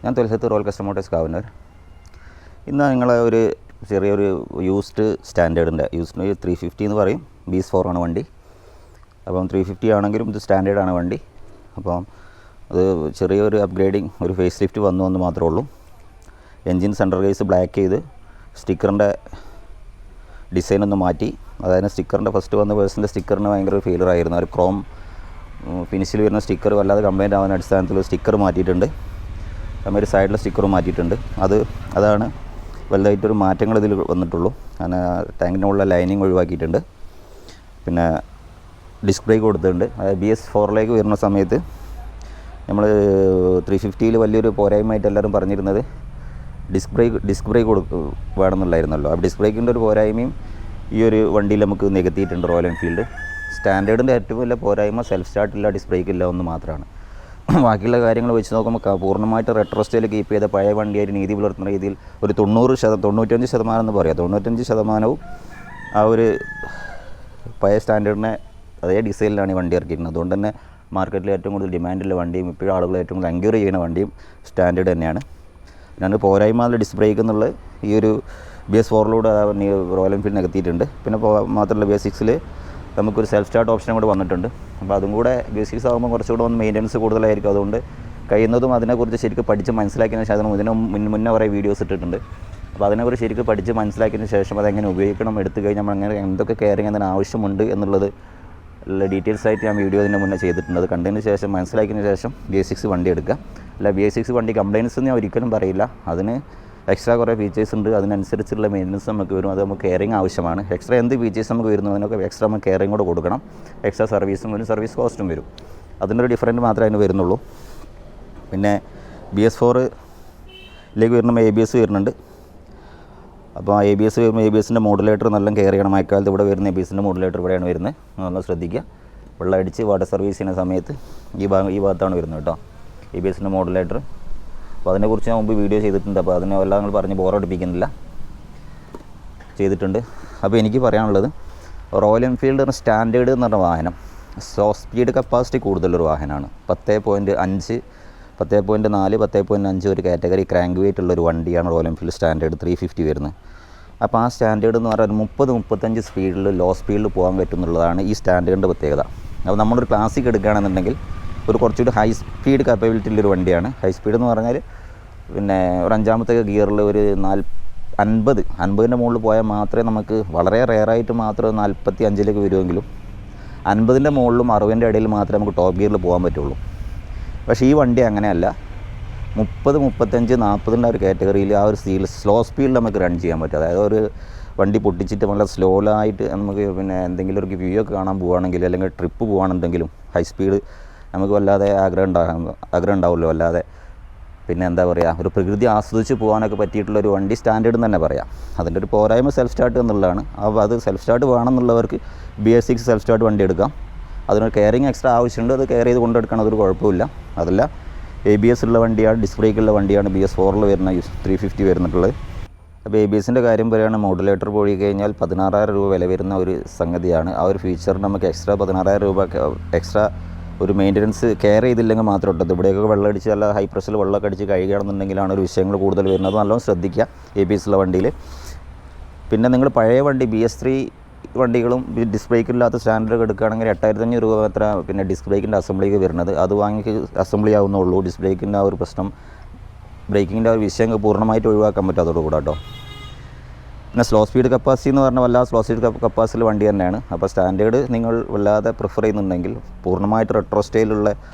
ഞാൻ തുലസത്ത് royal customer Motors Kavannur. ഇന്ന് നിങ്ങളെ ഒരു ചെറിയൊരു യൂസ്ഡ് സ്റ്റാൻഡേർഡിൻ്റെ യൂസ്ഡ് 350 എന്ന് പറയും. BS4 ആണ് വണ്ടി. അപ്പം 350 ആണെങ്കിലും ഇത് സ്റ്റാൻഡേർഡാണ് വണ്ടി. അപ്പം അത് ചെറിയൊരു അപ്ഗ്രേഡിങ്, ഒരു ഫേസ് ലിഫ്റ്റ് വന്നു എന്ന് മാത്രമേ ഉള്ളൂ. എൻജിൻ സെൻട്രൽ കേസ് ബ്ലാക്ക് ചെയ്ത് സ്റ്റിക്കറിൻ്റെ ഡിസൈനൊന്ന് മാറ്റി. അതായത് സ്റ്റിക്കറിൻ്റെ ഫസ്റ്റ് വന്ന പേഴ്സൻ്റെ സ്റ്റിക്കറിന് ഭയങ്കര ഒരു ഫെയിലർ ആയിരുന്നു. ഒരു ക്രോം ഫിനിഷിൽ വരുന്ന സ്റ്റിക്കർ വല്ലാതെ കംപ്ലൈൻറ്റ് ആവുന്ന അടിസ്ഥാനത്തിൽ സ്റ്റിക്കർ മാറ്റിയിട്ടുണ്ട്. അതുമാതിരി സൈഡിലെ സ്റ്റിക്കറും മാറ്റിയിട്ടുണ്ട്. അതാണ് വലുതായിട്ടൊരു മാറ്റങ്ങൾ ഇതിൽ വന്നിട്ടുള്ളൂ. അങ്ങനെ ടാങ്കിൻ്റെ ഉള്ള ലൈനിങ് ഒഴിവാക്കിയിട്ടുണ്ട്. പിന്നെ ഡിസ്ക് ബ്രേക്ക് കൊടുത്തിട്ടുണ്ട്. അതായത് BS4ലേക്ക് വരുന്ന സമയത്ത് നമ്മൾ 350 വലിയൊരു പോരായ്മയായിട്ട് എല്ലാവരും പറഞ്ഞിരുന്നത് ഡിസ്ക് ബ്രേക്ക് വേണമെന്നുള്ളായിരുന്നല്ലോ. ആ ഡിസ്ക് ബ്രേക്കിൻ്റെ ഒരു പോരായ്മയും ഈ ഒരു വണ്ടിയിൽ നമുക്ക് നികത്തിയിട്ടുണ്ട് റോയൽ എൻഫീൽഡ്. സ്റ്റാൻഡേർഡിൻ്റെ ഏറ്റവും വലിയ പോരായ്മ സെൽഫ് സ്റ്റാർട്ടില്ല, ഡിസ്ക് ബ്രേക്ക് ഇല്ല ഒന്ന് മാത്രമാണ്. ബാക്കിയുള്ള കാര്യങ്ങൾ വെച്ച് നോക്കുമ്പോൾ പൂർണ്ണമായിട്ട് റെട്രോ സ്റ്റൈൽ കീപ്പ് ചെയ്ത പഴയ വണ്ടിയായിട്ട് നീതി പുലർത്തുന്ന രീതിയിൽ ഒരു 95% എന്ന് പറയാം. 95% ആ ഒരു പഴയ സ്റ്റാൻഡേർഡിനെ അതേ ഡിസൈനിലാണ് ഈ വണ്ടി ഇറക്കിയിരുന്നത്. അതുകൊണ്ട് തന്നെ മാർക്കറ്റിൽ ഏറ്റവും കൂടുതൽ ഡിമാൻഡുള്ള വണ്ടിയും ഇപ്പോഴും ആളുകൾ ഏറ്റവും കൂടുതൽ എൻക്വയറി ചെയ്യുന്ന വണ്ടിയും സ്റ്റാൻഡേർഡ് തന്നെയാണ്. പിന്നെ പോരായ്മ ഡിസ്ക് ബ്രേക്ക് എന്നുള്ള ഈ ഒരു BS4 റോയൽ എൻഫീൽഡ് നികത്തിയിട്ടുണ്ട്. പിന്നെ മാത്രമല്ല BS6 നമുക്കൊരു സെൽഫ് സ്റ്റാർട്ട് ഓപ്ഷനും കൂടെ വന്നിട്ടുണ്ട്. അപ്പോൾ അതും കൂടെ BS6 ആകുമ്പോൾ കുറച്ചുകൂടെ ഒന്ന് മെയിൻ്റനൻസ് കൂടുതലായിരിക്കും. അതുകൊണ്ട് കഴിയുന്നതും അതിനെക്കുറിച്ച് ശരിക്കും പഠിച്ച് മനസ്സിലാക്കിയതിന് ശേഷം മുന്നേ കുറേ വീഡിയോസ് ഇട്ടിട്ടുണ്ട്. അപ്പോൾ അതിനെക്കുറിച്ച് ശരിക്കും പഠിച്ച് മനസ്സിലാക്കിയതിന് ശേഷം അതെങ്ങനെ ഉപയോഗിക്കണം, എടുത്തു കഴിഞ്ഞാൽ നമ്മൾ അങ്ങനെ എന്തൊക്കെ കെയറിങ് അതിന് ആവശ്യമുണ്ട് എന്നുള്ളത് ഉള്ള ഡീറ്റെയിൽസ് ആയിട്ട് ഞാൻ വീഡിയോ ഇതിന് മുന്നേ ചെയ്തിട്ടുണ്ട്. അത് കണ്ടതിന് ശേഷം മനസ്സിലാക്കിയതിന് ശേഷം BS6 വണ്ടി എടുക്കുക. അല്ല BS6 വണ്ടി കംപ്ലയിൻസ് ഞാൻ ഒരിക്കലും പറയില്ല. അതിന് എക്സ്ട്രാ കുറേ ഫീച്ചേഴ്സ് ഉണ്ട്. അതിനനുസരിച്ചുള്ള മെയിൻ്റനൻസ് നമുക്ക് വരും. അത് നമുക്ക് കെയറിങ് ആവശ്യമാണ്. എക്സ്ട്രാ എന്ത് ഫീച്ചേഴ്സ് നമുക്ക് വരുന്നു അതിനൊക്കെ എക്സ്ട്രാ നമുക്ക് കെയറിങ് കൂടെ കൊടുക്കണം. എക്സ്ട്രാ സർവീസും വരും, സർവീസ് കോസ്റ്റും വരും. അതിനൊരു ഡിഫറൻറ്റ് മാത്രമേ അതിന് വരുന്നുള്ളൂ. പിന്നെ BS4ലേക്ക് വരുമ്പോൾ ABS വരുന്നുണ്ട്. അപ്പോൾ ABS വരുമ്പോൾ ABSൻ്റെ മോഡുലേറ്റർ നല്ല കെയർ ചെയ്യണം. മഴക്കാലത്ത് ഇവിടെ വരുന്ന ABSൻ്റെ മോഡുലേറ്റർ ഇവിടെയാണ് വരുന്നത്. നല്ല ശ്രദ്ധിക്കുക. വെള്ളം അടിച്ച് വാട്ടർ സർവീസ് ചെയ്യുന്ന സമയത്ത് ഈ ഭാഗത്താണ് വരുന്നത് കേട്ടോ, ABSൻ്റെ മോഡുലേറ്റർ. അപ്പോൾ അതിനെക്കുറിച്ച് ഞാൻ മുമ്പ് വീഡിയോ ചെയ്തിട്ടുണ്ട്. അപ്പോൾ അതിനെ എല്ലാം നിങ്ങൾ പറഞ്ഞ് ബോറടിപ്പിക്കുന്നില്ല, ചെയ്തിട്ടുണ്ട്. അപ്പോൾ എനിക്ക് പറയാനുള്ളത് റോയൽ എൻഫീൽഡ് സ്റ്റാൻഡേർഡ് എന്ന് പറഞ്ഞ വാഹനം സ്ലോ സ്പീഡ് കപ്പാസിറ്റി കൂടുതലൊരു വാഹനമാണ്. 10.5, 10.4, 10.5 ഒരു കാറ്റഗറി ക്രാങ്ക് വെയിറ്റ് ഉള്ളൊരു വണ്ടിയാണ് റോയൽ എൻഫീൽഡ് സ്റ്റാൻഡേർഡ് 350 വരുന്നത്. അപ്പോൾ ആ സ്റ്റാൻഡേർഡ് എന്ന് പറഞ്ഞാൽ 30-35 സ്പീഡിൽ ലോ സ്പീഡിൽ പോകാൻ പറ്റുന്നുള്ളതാണ് ഈ സ്റ്റാൻഡേർഡിൻ്റെ പ്രത്യേകത. അപ്പോൾ നമ്മളൊരു ക്ലാസിക് എടുക്കുകയാണെന്നുണ്ടെങ്കിൽ ഒരു കുറച്ചുകൂടി ഹൈ സ്പീഡ് കാപ്പബിലിറ്റി ഉള്ളൊരു വണ്ടിയാണ്. ഹൈ സ്പീഡ് എന്ന് പറഞ്ഞാൽ പിന്നെ ഒരു 5ാമത്തെ ഗിയറിൽ ഒരു 50-ൻ്റെ മുകളിൽ പോയാൽ മാത്രമേ നമുക്ക് വളരെ റെയറായിട്ട് മാത്രമേ 45ലേക്ക് വരുമെങ്കിലും 50ൻ്റെ മുകളിലും 60ൻ്റെ ഇടയിൽ മാത്രമേ നമുക്ക് ടോപ്പ് ഗിയറിൽ പോകാൻ പറ്റുള്ളൂ. പക്ഷേ ഈ വണ്ടി അങ്ങനെയല്ല. 30, 35, 40ൻ്റെ ഒരു കാറ്റഗറിയിൽ ആ ഒരു സ്ലോ സ്പീഡിൽ നമുക്ക് റൺ ചെയ്യാൻ പറ്റും. അതായത് ഒരു വണ്ടി പൊട്ടിച്ചിട്ട് വളരെ സ്ലോലായിട്ട് നമുക്ക് പിന്നെ എന്തെങ്കിലും ഒരു വ്യൂ ഒക്കെ കാണാൻ പോവുകയാണെങ്കിൽ അല്ലെങ്കിൽ ട്രിപ്പ് പോവുകയാണെന്നുണ്ടെങ്കിലും ഹൈ സ്പീഡ് നമുക്ക് വല്ലാതെ ആഗ്രഹം ഉണ്ടാവുമല്ലോ. വല്ലാതെ പിന്നെ എന്താ പറയുക, ഒരു പ്രകൃതി ആസ്വദിച്ച് പോകാനൊക്കെ പറ്റിയിട്ടുള്ളൊരു വണ്ടി സ്റ്റാൻഡേർഡ് തന്നെ പറയാം. അതിൻ്റെ ഒരു പോരായ്മ സെൽഫ് സ്റ്റാർട്ട് എന്നുള്ളതാണ്. അപ്പോൾ അത് സെൽഫ് സ്റ്റാർട്ട് വേണമെന്നുള്ളവർക്ക് BS6 സെൽഫ് സ്റ്റാർട്ട് വണ്ടി എടുക്കാം. അതിനൊരു കെയറിങ് എക്സ്ട്രാ ആവശ്യമുണ്ട്. അത് കെയർ ചെയ്ത് കൊണ്ടെടുക്കണം, അതൊരു കുഴപ്പമില്ല. അതല്ല ABS ഉള്ള വണ്ടിയാണ്, ഡിസ്ക് ബ്രേക്കുള്ള വണ്ടിയാണ് BS4 വരുന്ന 350 വരുന്നിട്ടുള്ളത്. അപ്പോൾ ABSൻ്റെ കാര്യം പറയുകയാണെങ്കിൽ മോഡുലേറ്റർ പോയി കഴിഞ്ഞാൽ 16,000 രൂപ വില വരുന്ന ഒരു സംഗതിയാണ്. ആ ഒരു ഫീച്ചർ നമുക്ക് എക്സ്ട്രാ 16,000 രൂപ എക്സ്ട്രാ ഒരു മെയിൻ്റനൻസ് കെയർ ചെയ്തില്ലെങ്കിൽ മാത്രമേ ഉള്ളത്. ഇവിടെയൊക്കെ വെള്ളം അടിച്ച് നല്ല ഹൈ പ്രഷറിൽ വെള്ളമൊക്കെ അടിച്ച് കഴുകുകയാണെന്നുണ്ടെങ്കിലാണ് ഒരു വിഷയങ്ങൾ കൂടുതൽ വരുന്നത്. അത് നല്ലോണം ശ്രദ്ധിക്കുക ABS ഉള്ള വണ്ടിയിൽ. പിന്നെ നിങ്ങൾ പഴയ വണ്ടി BS3 വണ്ടികളും ഡിസ്ക് ബ്രേക്കില്ലാത്ത സ്റ്റാൻഡേർഡ് എടുക്കുകയാണെങ്കിൽ 8,500 രൂപ അത്ര പിന്നെ ഡിസ്ക് ബ്രേക്കിൻ്റെ അസംബ്ലിക്ക് വരുന്നത്. അത് വാങ്ങി അസംബ്ലി ആവുന്നുള്ളൂ. ഡിസ്ക് ബ്രേക്കിൻ്റെ ആ ഒരു പ്രശ്നം, ബ്രേക്കിങ്ങിൻ്റെ ആ ഒരു വിഷയം പൂർണ്ണമായിട്ട് ഒഴിവാക്കാൻ പറ്റും അതോടുകൂടെ കേട്ടോ. പിന്നെ സ്ലോ സ്പീഡ് കപ്പാസിറ്റി എന്ന് പറഞ്ഞാൽ വല്ലാതെ സ്ലോ സ്പീഡ് കപ്പാസിറ്റി വണ്ടി തന്നെയാണ്. അപ്പോൾ സ്റ്റാൻഡേർഡ് നിങ്ങൾ വല്ലാതെ പ്രിഫർ ചെയ്യുന്നുണ്ടെങ്കിൽ പൂർണ്ണമായിട്ട് റെട്രോ സ്റ്റൈലുള്ള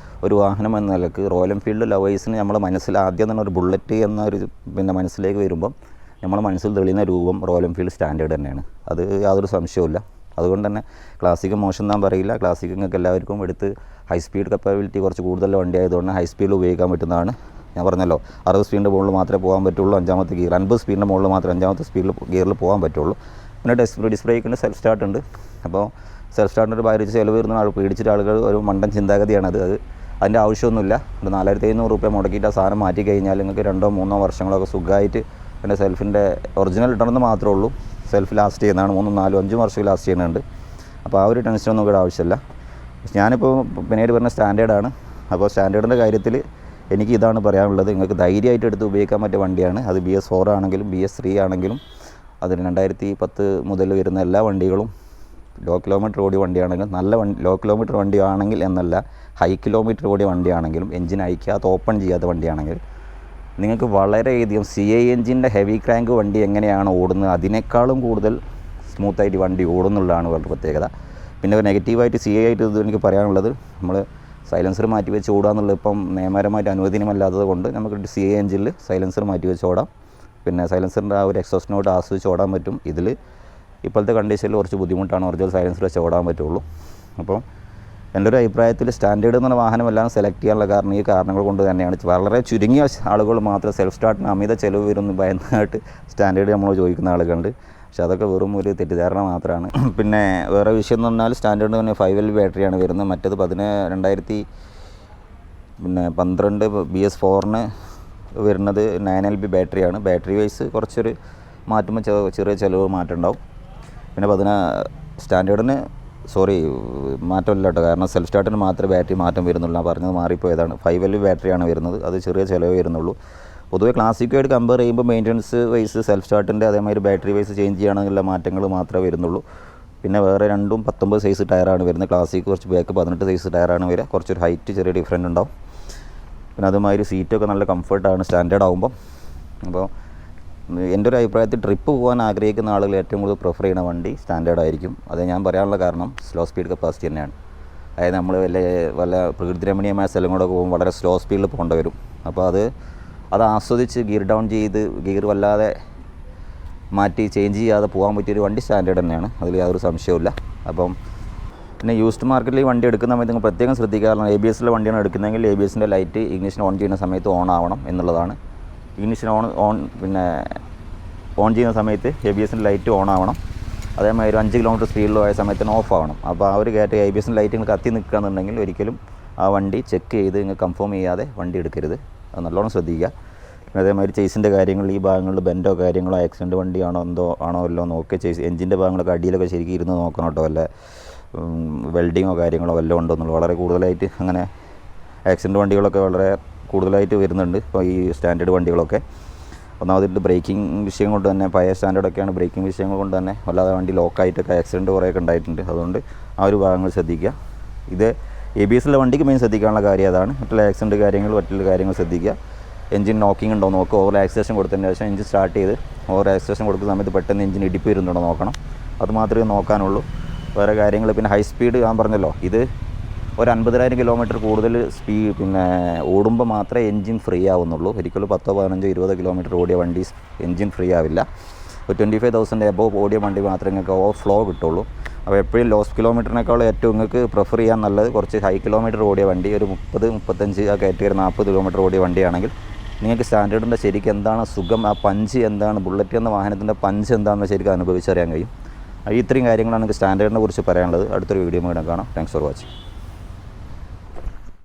ഒരു വാഹനം എന്ന നിലക്ക് റോയൽ എൻഫീൽഡ് ലവേഴ്സിന് നമ്മളെ മനസ്സിൽ ആദ്യം തന്നെ ഒരു ബുള്ളറ്റ് എന്നൊരു പിന്നെ മനസ്സിലേക്ക് വരുമ്പം നമ്മളെ മനസ്സിൽ തെളിയുന്ന രൂപം റോയൽ എൻഫീൽഡ് സ്റ്റാൻഡേർഡ് തന്നെയാണ്. അത് യാതൊരു സംശയവുമില്ല. അതുകൊണ്ട് തന്നെ ക്ലാസിക് മോശം ഞാൻ പറയില്ല. ക്ലാസിക് നിങ്ങൾക്ക് എല്ലാവർക്കും എടുത്ത് ഹൈ സ്പീഡ് കപ്പാബിലിറ്റി കുറച്ച് കൂടുതലുള്ള വണ്ടി ആയതുകൊണ്ട് ഹൈ സ്പീഡിൽ ഉപയോഗിക്കാൻ പറ്റുന്നതാണ്. ഞാൻ പറഞ്ഞല്ലോ 60 സ്പീഡിൻ്റെ മുകളിൽ മാത്രമേ പോകാൻ പറ്റുള്ളൂ 5ാമത്തെ ഗിയർ. 50 സ്പീഡിൻ്റെ മുകളിൽ മാത്രമേ 5ാമത്തെ ഗിയറിൽ പോകാൻ പറ്റുള്ളൂ. പിന്നെ ഡിസ്ക് ബ്രേക്കിൻ്റെ സെൽഫ് സ്റ്റാർട്ട് ഉണ്ട്. അപ്പോൾ സെൽഫ് സ്റ്റാർട്ടിൻ്റെ ഒരു ഭാരിച്ച് ചിലവ് വരുന്ന പേടിച്ചിട്ട് ആളുകൾ ഒരു മണ്ടൻ ചിന്താഗതിയാണത്. അതിൻ്റെ ആവശ്യമൊന്നുമില്ല. ഒരു 4,500 രൂപ മുടക്കിയിട്ട് ആ സാധനം മാറ്റി കഴിഞ്ഞാൽ നിങ്ങൾക്ക് 2-3 വർഷങ്ങളൊക്കെ സുഖമായിട്ട് പിന്നെ സെൽഫിൻ്റെ ഒറിജിനൽ ഇടണമെന്ന് മാത്രമേ ഉള്ളൂ. സെൽഫ് ലാസ്റ്റ് ചെയ്യുന്നതാണ് 3, 4, 5 വർഷം ലാസ്റ്റ് ചെയ്യുന്നുണ്ട്. അപ്പോൾ ആ ഒരു ടെൻഷനൊന്നും ഇവിടെ ആവശ്യമില്ല. ഞാനിപ്പോൾ പിന്നീട് പറഞ്ഞ സ്റ്റാൻഡേർഡാണ്. അപ്പോൾ സ്റ്റാൻഡേർഡിൻ്റെ കാര്യത്തിൽ എനിക്ക് ഇതാണ് പറയാനുള്ളത്. നിങ്ങൾക്ക് ധൈര്യമായിട്ട് എടുത്ത് ഉപയോഗിക്കാൻ പറ്റിയ വണ്ടിയാണ്. അത് BS4 ആണെങ്കിലും BS3 ആണെങ്കിലും അതിന് 2010 മുതൽ വരുന്ന എല്ലാ വണ്ടികളും ലോ കിലോമീറ്റർ ഓടിയ വണ്ടിയാണെങ്കിലും നല്ല ലോ കിലോമീറ്റർ വണ്ടിയാണെങ്കിൽ എന്നല്ല, ഹൈ കിലോമീറ്റർ ഓടിയ വണ്ടിയാണെങ്കിലും എൻജിൻ അയക്കാത്ത ഓപ്പൺ ചെയ്യാത്ത വണ്ടിയാണെങ്കിൽ നിങ്ങൾക്ക് വളരെയധികം CI എൻജിൻ്റെ ഹെവി ക്രാങ്ക് വണ്ടി എങ്ങനെയാണ് ഓടുന്നത് അതിനേക്കാളും കൂടുതൽ സ്മൂത്തായിട്ട് വണ്ടി ഓടുന്നുള്ളതാണ് വളരെ പ്രത്യേകത. പിന്നെ നെഗറ്റീവായിട്ട് CI ആയിട്ട് ഇത് എനിക്ക് പറയാനുള്ളത്, നമ്മൾ സൈലൻസർ മാറ്റി വെച്ച് ഓടുക എന്നുള്ളത് ഇപ്പം നിയമപരമായിട്ട് അനുവദനീയമല്ലാത്തത് കൊണ്ട് നമുക്ക് CI എൻജിനിൽ സൈലൻസർ മാറ്റി വെച്ച് ഓടാം. പിന്നെ സൈലൻസറിൻ്റെ ആ ഒരു എക്സോസ്റ്റ് നോട്ട് ആസ്വദിച്ച് ഓടാൻ പറ്റും. ഇതിൽ ഇപ്പോഴത്തെ കണ്ടീഷനിൽ കുറച്ച് ബുദ്ധിമുട്ടാണ്, ഒറിജിനൽ സൈലൻസർ വെച്ച് ഓടാൻ പറ്റുള്ളൂ. അപ്പം എൻ്റെ ഒരു അഭിപ്രായത്തിൽ സ്റ്റാൻഡേർഡ് എന്ന വാഹനമെല്ലാം സെലക്ട് ചെയ്യാനുള്ള കാരണം ഈ കാരണങ്ങൾ കൊണ്ട് തന്നെയാണ്. വളരെ ചുരുങ്ങിയ ആളുകൾ മാത്രം സെൽഫ് സ്റ്റാർട്ടിന് അമിത ചിലവ് വരുന്നു ഭയന്നായിട്ട് സ്റ്റാൻഡേർഡ് നമ്മൾ ചോദിക്കുന്ന ആളുകളുണ്ട്. പക്ഷേ അതൊക്കെ വെറും ഒരു തെറ്റിദ്ധാരണ മാത്രമാണ്. പിന്നെ വേറെ വിഷയം എന്ന് പറഞ്ഞാൽ സ്റ്റാൻഡേർഡ് തന്നെ 5L ബാറ്ററിയാണ് വരുന്നത്. മറ്റേത് 2012 BS4 വരുന്നത് 9LB ബാറ്ററിയാണ്. ബാറ്ററി വൈസ് കുറച്ചൊരു മാറ്റുമ്പോൾ ചെറിയ ചിലവ് മാറ്റം ഉണ്ടാവും. പിന്നെ സ്റ്റാൻഡേർഡിന് മാറ്റമില്ല കേട്ടോ, കാരണം സെൽഫ് സ്റ്റാർട്ടിന് മാത്രമേ ബാറ്ററി മാറ്റം വരുന്നുള്ളൂ. ഞാൻ പറഞ്ഞത് മാറിപ്പോയതാണ്. 5L ബാറ്ററിയാണ് വരുന്നത്, അത് ചെറിയ ചിലവ് വരുന്നുള്ളൂ. പൊതുവേ ക്ലാസിക്കുമായിട്ട് കമ്പയർ ചെയ്യുമ്പോൾ മെയിൻ്റനൻസ് വൈസ് സെൽഫ് സ്റ്റാർട്ടിൻ്റെ അതേമാതിരി ബാറ്ററി വൈസ് ചേഞ്ച് ചെയ്യണമെന്നുള്ള മാറ്റങ്ങൾ മാത്രമേ വരുന്നുള്ളൂ. പിന്നെ വേറെ രണ്ടും 19 സൈസ് ടയറാണ് വരുന്നത്. ക്ലാസിക് കുറച്ച് ബാക്ക് 18 സൈസ് ടയറാണ് വരിക. കുറച്ചൊരു ഹൈറ്റ് ചെറിയ ഡിഫറൻറ്റ് ഉണ്ടാവും. പിന്നെ അതുമാതിരി സീറ്റൊക്കെ നല്ല കംഫർട്ടാണ് സ്റ്റാൻഡേർഡ് ആകുമ്പം. അപ്പോൾ എൻ്റെ ഒരു അഭിപ്രായത്തിൽ ട്രിപ്പ് പോകാൻ ആഗ്രഹിക്കുന്ന ആളുകൾ ഏറ്റവും കൂടുതൽ പ്രിഫർ ചെയ്യുന്ന വണ്ടി സ്റ്റാൻഡേർഡ് ആയിരിക്കും. അത് ഞാൻ പറയാനുള്ള കാരണം സ്ലോ സ്പീഡ് കപ്പാസിറ്റി തന്നെയാണ്. അതായത് നമ്മൾ വല്ല പ്രകൃതിരമണീയമായ സ്ഥലങ്ങളൊക്കെ പോകുമ്പോൾ വളരെ സ്ലോ സ്പീഡിൽ പോകേണ്ടി വരും. അപ്പോൾ അത് ആസ്വദിച്ച് ഗിയർ ഡൗൺ ചെയ്ത് ഗിയർ വല്ലാതെ മാറ്റി ചേഞ്ച് ചെയ്യാതെ പോകാൻ പറ്റിയൊരു വണ്ടി സ്റ്റാൻഡേർഡ് തന്നെയാണ്, അതിൽ യാതൊരു സംശയവുമില്ല. അപ്പം പിന്നെ യൂസ്ഡ് മാർക്കറ്റിൽ ഈ വണ്ടി എടുക്കുന്ന സമയത്ത് നിങ്ങൾ പ്രത്യേകം ശ്രദ്ധിക്കാറുണ്ട്. ABS-ലെ വണ്ടിയാണ് എടുക്കുന്നതെങ്കിൽ ABS-ൻ്റെ ലൈറ്റ് ഇഗ്നിഷൻ ഓൺ ചെയ്യുന്ന സമയത്ത് ഓൺ ആവണം എന്നുള്ളതാണ്. ഇഗ്നിഷൻ ഓൺ ചെയ്യുന്ന സമയത്ത് ABS-ൻ്റെ ലൈറ്റ് ഓൺ ആവണം. അതേമാതിരി 5 കിലോമീറ്റർ സ്പീഡിൽ പോയ സമയത്തിന് ഓഫ് ആവണം. അപ്പോൾ ആ ഒരു കാറ്റ് ABS-ൻ്റെ ലൈറ്റ് നിങ്ങൾ കത്തി നിൽക്കുകയെന്നുണ്ടെങ്കിൽ ഒരിക്കലും ആ വണ്ടി ചെക്ക് ചെയ്ത് നിങ്ങൾ കൺഫേം ചെയ്യാതെ വണ്ടി എടുക്കരുത്. അത് നല്ലോണം ശ്രദ്ധിക്കുക. പിന്നെ അതേമാതിരി ചേസിൻ്റെ കാര്യങ്ങൾ, ഈ ഭാഗങ്ങളിൽ ബെൻഡോ കാര്യങ്ങളോ ആക്സിഡൻറ്റ് വണ്ടിയാണോ ആണോ അല്ലോ നോക്കി ചേസ് എഞ്ചിൻ്റെ ഭാഗങ്ങളൊക്കെ അടിയിലൊക്കെ ശരിക്കും ഇരുന്ന് നോക്കണം കേട്ടോ. വല്ല വെൽഡിങ്ങോ കാര്യങ്ങളോ വല്ലതും ഉണ്ടോ എന്നുള്ളത്. വളരെ കൂടുതലായിട്ട് അങ്ങനെ ആക്സിഡൻറ്റ് വണ്ടികളൊക്കെ വളരെ കൂടുതലായിട്ട് വരുന്നുണ്ട് ഇപ്പോൾ ഈ സ്റ്റാൻഡേർഡ് വണ്ടികളൊക്കെ. ഒന്നാമതായിട്ട് ബ്രേക്കിംഗ് വിഷയം കൊണ്ട് തന്നെ, പഴയ സ്റ്റാൻഡേർഡൊക്കെയാണ്, ബ്രേക്കിംഗ് വിഷയങ്ങൾ കൊണ്ട് തന്നെ വല്ലാതെ വണ്ടി ലോക്കായിട്ടൊക്കെ ആക്സിഡൻറ്റ് കുറേയൊക്കെ ഉണ്ടായിട്ടുണ്ട്. അതുകൊണ്ട് ആ ഒരു ഭാഗങ്ങൾ ശ്രദ്ധിക്കുക. ഇത് ABS-ലെ വണ്ടിക്ക് മെയിൻ ശ്രദ്ധിക്കാനുള്ള കാര്യം അതാണ്. മറ്റുള്ള ആക്സിഡൻറ്റ് കാര്യങ്ങൾ ശ്രദ്ധിക്കുക. എഞ്ചിൻ നോക്കിംഗ് ഉണ്ടോ നോക്കുക. ഓവർ ആക്സിലേഷൻ കൊടുത്തതിന് ശേഷം എഞ്ചിൻ സ്റ്റാർട്ട് ചെയ്ത് ഓവർ ആക്സിലേഷൻ കൊടുക്കുന്ന സമയത്ത് പെട്ടെന്ന് എഞ്ചിൻ ഇടിപ്പ് വരുന്നുണ്ടോ നോക്കണം. അത് മാത്രമേ നോക്കാനുള്ളൂ. വേറെ കാര്യങ്ങൾ പിന്നെ ഹൈ സ്പീഡ് ഞാൻ പറഞ്ഞല്ലോ, ഇത് ഒരു 50,000 കിലോമീറ്റർ കൂടുതൽ പിന്നെ ഓടുമ്പോൾ മാത്രമേ എൻജിൻ ഫ്രീ ആവുന്നുള്ളൂ. ഒരിക്കലും 10, 15, 20 കിലോമീറ്റർ ഓടിയ വണ്ടി എൻജിൻ ഫ്രീ ആവില്ല. ഒരു 25,000 എബോവ് ഓടിയ വണ്ടി മാത്രമേ നിങ്ങൾക്ക് ഓവർ ഫ്ലോ കിട്ടുള്ളൂ. അപ്പോൾ എപ്പോഴും ലോസ് കിലോമീറ്ററിനേക്കാളും ഏറ്റവും നിങ്ങൾക്ക് പ്രിഫർ ചെയ്യാൻ നല്ലത് കുറച്ച് ഹൈ കിലോമീറ്റർ ഓടിയ വണ്ടി, ഒരു 30, 35 ആ കാറ്റഗറി 40 കിലോമീറ്റർ ഓടിയ വണ്ടിയാണെങ്കിൽ നിങ്ങൾക്ക് സ്റ്റാൻഡേർഡിൻ്റെ ശരിക്കും എന്താണ് സുഖം, ആ പഞ്ച് എന്താണ്, ബുള്ളറ്റ് എന്ന വാഹനത്തിൻ്റെ പഞ്ച് എന്താണെന്ന് ശരിക്കും അനുഭവിച്ചറിയാൻ കഴിയും. ഇത്രയും കാര്യങ്ങളാണ് എനിക്ക് സ്റ്റാൻഡേർഡിനെ കുറിച്ച് പറയാനുള്ളത്. അടുത്തൊരു വീഡിയോ കൂടെ കാണാം. Thanks for watching.